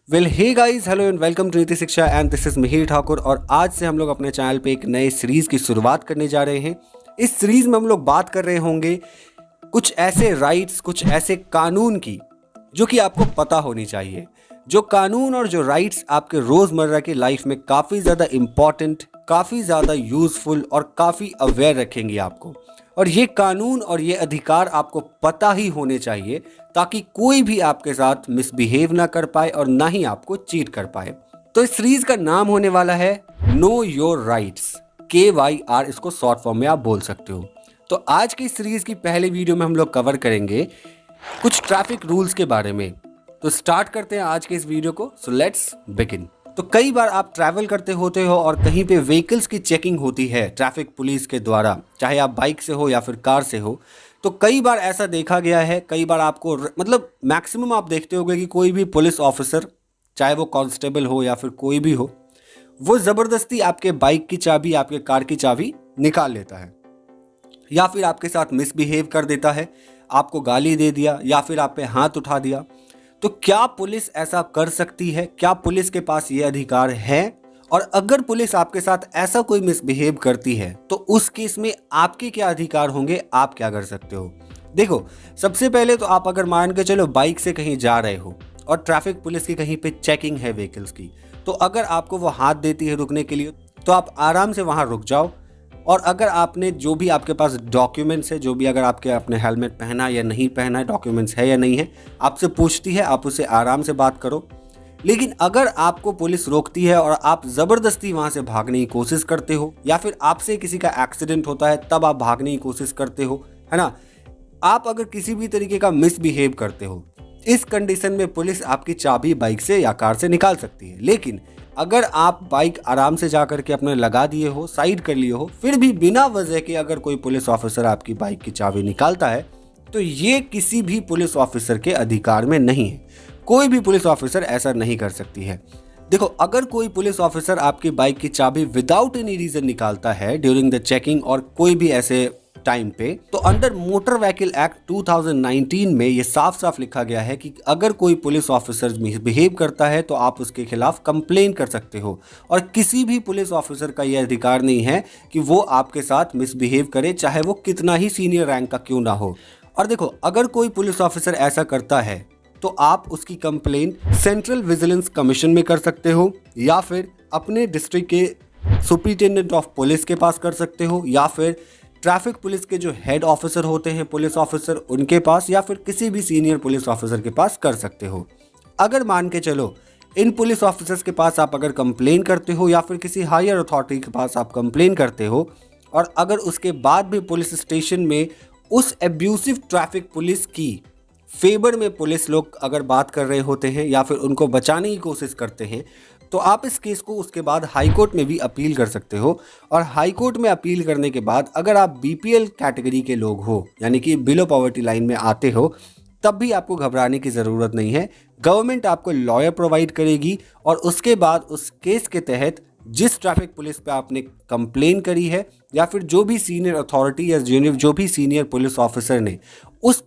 Well hey guys, hello and welcome to Niti Shiksha and this is Mihir Thakur. और आज से हम लोग अपने चैनल पे एक नए सीरीज की शुरुआत करने जा रहे हैं। इस सीरीज में हम लोग बात कर रहे होंगे कुछ ऐसे राइट्स, कुछ ऐसे कानून की जो कि आपको पता होनी चाहिए। जो कानून और जो राइट्स आपके रोज़मर्रा की लाइफ में काफ़ी ज़्यादा इम्पॉर्टेंट, काफ़ी ज़्यादा यूज़फुल और काफ़ी अवेयर रखेंगे आपको। और ये कानून और ये अधिकार आपको पता ही होने चाहिए ताकि कोई भी आपके साथ मिसबिहेव ना कर पाए और ना ही आपको चीट कर पाए। तो इस सीरीज का नाम होने वाला है नो योर राइट्स, KYR, इसको शॉर्ट फॉर्म में आप बोल सकते हो। तो आज की सीरीज की पहले वीडियो में हम लोग कवर करेंगे कुछ ट्रैफिक रूल्स के बारे में। तो स्टार्ट करते हैं आज के इस वीडियो को। So let's begin. तो कई बार आप ट्रैवल करते होते हो और कहीं पे व्हीकल्स की चेकिंग होती है ट्रैफिक पुलिस के द्वारा, चाहे आप बाइक से हो या फिर कार से हो। तो कई बार ऐसा देखा गया है, कई बार आपको मतलब मैक्सिमम आप देखते होंगे कि कोई भी पुलिस ऑफिसर, चाहे वो कांस्टेबल हो या फिर कोई भी हो, वो ज़बरदस्ती आपके बाइक की चाबी, आपके कार की चाबी निकाल लेता है या फिर आपके साथ मिसबिहेव कर देता है, आपको गाली दे दिया या फिर आप पे हाथ उठा दिया। तो क्या पुलिस ऐसा कर सकती है? क्या पुलिस के पास ये अधिकार है? और अगर पुलिस आपके साथ ऐसा कोई मिसबिहेव करती है तो उस केस में आपके क्या अधिकार होंगे, आप क्या कर सकते हो? देखो, सबसे पहले तो आप अगर मान के चलो बाइक से कहीं जा रहे हो और ट्रैफिक पुलिस की कहीं पे चेकिंग है व्हीकल्स की, तो अगर आपको वो हाथ देती है रुकने के लिए तो आप आराम से वहाँ रुक जाओ। और अगर आपने जो भी आपके पास डॉक्यूमेंट्स है, जो भी अगर आपके अपने हेलमेट पहना या नहीं पहना है, डॉक्यूमेंट्स है या नहीं है, आपसे पूछती है, आप उससे आराम से बात करो। लेकिन अगर आपको पुलिस रोकती है और आप ज़बरदस्ती वहाँ से भागने की कोशिश करते हो या फिर आपसे किसी का एक्सीडेंट होता है तब आप भागने की कोशिश करते हो, है ना, आप अगर किसी भी तरीके का मिसबिहेव करते हो, इस कंडीशन में पुलिस आपकी चाबी बाइक से या कार से निकाल सकती है। लेकिन अगर आप बाइक आराम से जा करके अपने लगा दिए हो, साइड कर लिए हो, फिर भी बिना वजह के अगर कोई पुलिस ऑफिसर आपकी बाइक की चाबी निकालता है तो ये किसी भी पुलिस ऑफिसर के अधिकार में नहीं है। कोई भी पुलिस ऑफिसर ऐसा नहीं कर सकती है। देखो, अगर कोई पुलिस ऑफिसर आपकी बाइक की चाबी विदाउट एनी रीजन निकालता है ड्यूरिंग द चेकिंग और कोई भी ऐसे टाइम पे, तो अंडर मोटर व्हीकल एक्ट 2019 में ये साफ साफ लिखा गया है कि अगर कोई पुलिस ऑफिसर मिसबिहेव करता है तो आप उसके खिलाफ कंप्लेन कर सकते हो। और किसी भी पुलिस ऑफिसर का यह अधिकार नहीं है कि वो आपके साथ मिसबिहेव करे, चाहे वो कितना ही सीनियर रैंक का क्यों ना हो। और देखो, अगर कोई पुलिस ऑफिसर ऐसा करता है तो आप उसकी कंप्लेन सेंट्रल विजिलेंस कमीशन में कर सकते हो या फिर अपने डिस्ट्रिक्ट के सुपरिटेंडेंट ऑफ पुलिस के पास कर सकते हो या फिर ट्रैफिक पुलिस के जो हेड ऑफिसर होते हैं पुलिस ऑफिसर, उनके पास या फिर किसी भी सीनियर पुलिस ऑफिसर के पास कर सकते हो। अगर मान के चलो इन पुलिस ऑफिसर्स के पास आप अगर कंप्लेन करते हो या फिर किसी हायर अथॉरिटी के पास आप कंप्लेन करते हो और अगर उसके बाद भी पुलिस स्टेशन में उस एब्यूसिव ट्रैफिक पुलिस की फेवर में पुलिस लोग अगर बात कर रहे होते हैं या फिर उनको बचाने की कोशिश करते हैं, तो आप इस केस को उसके बाद हाई कोर्ट में भी अपील कर सकते हो। और हाई कोर्ट में अपील करने के बाद अगर आप BPL कैटेगरी के लोग हो, यानी कि बिलो पॉवर्टी लाइन में आते हो, तब भी आपको घबराने की ज़रूरत नहीं है। गवर्नमेंट आपको लॉयर प्रोवाइड करेगी और उसके बाद उस केस के तहत जिस ट्रैफिक पुलिस पे आपने कंप्लेन करी है या फिर जो भी सीनियर अथॉरिटी या जो भी सीनियर पुलिस ऑफिसर ने उस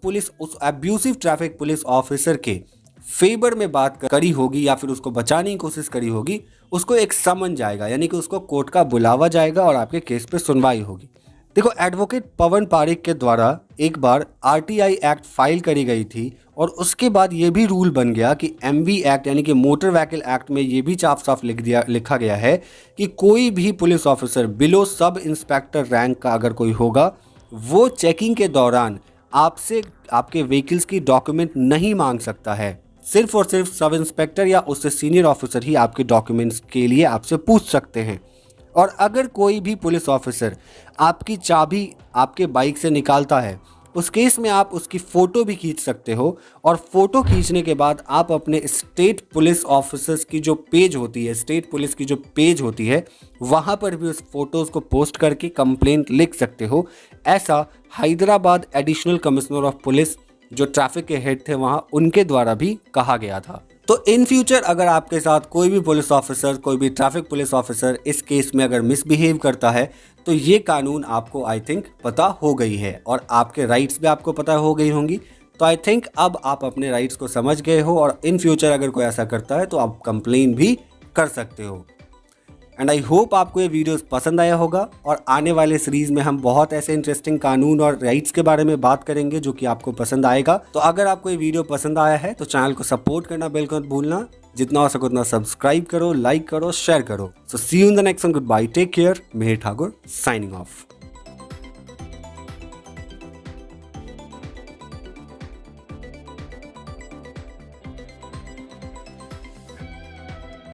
एब्यूसिव ट्रैफिक पुलिस ऑफिसर के फेवर में बात करी होगी या फिर उसको बचाने की कोशिश करी होगी, उसको एक समन जाएगा, यानी कि उसको कोर्ट का बुलावा जाएगा और आपके केस पे सुनवाई होगी। देखो, एडवोकेट पवन पारिक के द्वारा एक बार RTI एक्ट फाइल करी गई थी और उसके बाद ये भी रूल बन गया कि MV एक्ट यानी कि मोटर व्हीकल एक्ट में ये भी साफ साफ लिखा गया है कि कोई भी police officer below sub inspector rank का अगर कोई होगा, वो चेकिंग के दौरान आपसे आपके व्हीकल्स की डॉक्यूमेंट नहीं मांग सकता है। सिर्फ और सिर्फ सब इंस्पेक्टर या उससे सीनियर ऑफिसर ही आपके डॉक्यूमेंट्स के लिए आपसे पूछ सकते हैं। और अगर कोई भी पुलिस ऑफिसर आपकी चाबी आपके बाइक से निकालता है, उस केस में आप उसकी फ़ोटो भी खींच सकते हो और फ़ोटो खींचने के बाद आप अपने स्टेट पुलिस ऑफिसर्स की जो पेज होती है, स्टेट पुलिस की जो पेज होती है, वहाँ पर भी उस फोटोज़ को पोस्ट करके कंप्लेंट लिख सकते हो। ऐसा Hyderabad additional commissioner of police, जो ट्रैफिक के हेड थे वहाँ, उनके द्वारा भी कहा गया था। तो इन फ्यूचर अगर आपके साथ कोई भी पुलिस ऑफिसर, कोई भी ट्रैफिक पुलिस ऑफिसर इस केस में अगर मिसबिहेव करता है तो ये कानून आपको आई थिंक पता हो गई है और आपके राइट्स भी आपको पता हो गई होंगी। तो आई थिंक अब आप अपने राइट्स को समझ गए हो और इन फ्यूचर अगर कोई ऐसा करता है तो आप कंप्लेन भी कर सकते हो। एंड आई होप आपको ये वीडियोस पसंद आया होगा और आने वाले सीरीज में हम बहुत ऐसे इंटरेस्टिंग कानून और राइट्स के बारे में बात करेंगे जो कि आपको पसंद आएगा। तो अगर आपको ये वीडियो पसंद आया है तो चैनल को सपोर्ट करना बिल्कुल मत भूलना, जितना हो सके उतना सब्सक्राइब करो, लाइक करो, शेयर करो। So see you in the next one, good bye, take care. Mihir Thakur signing of.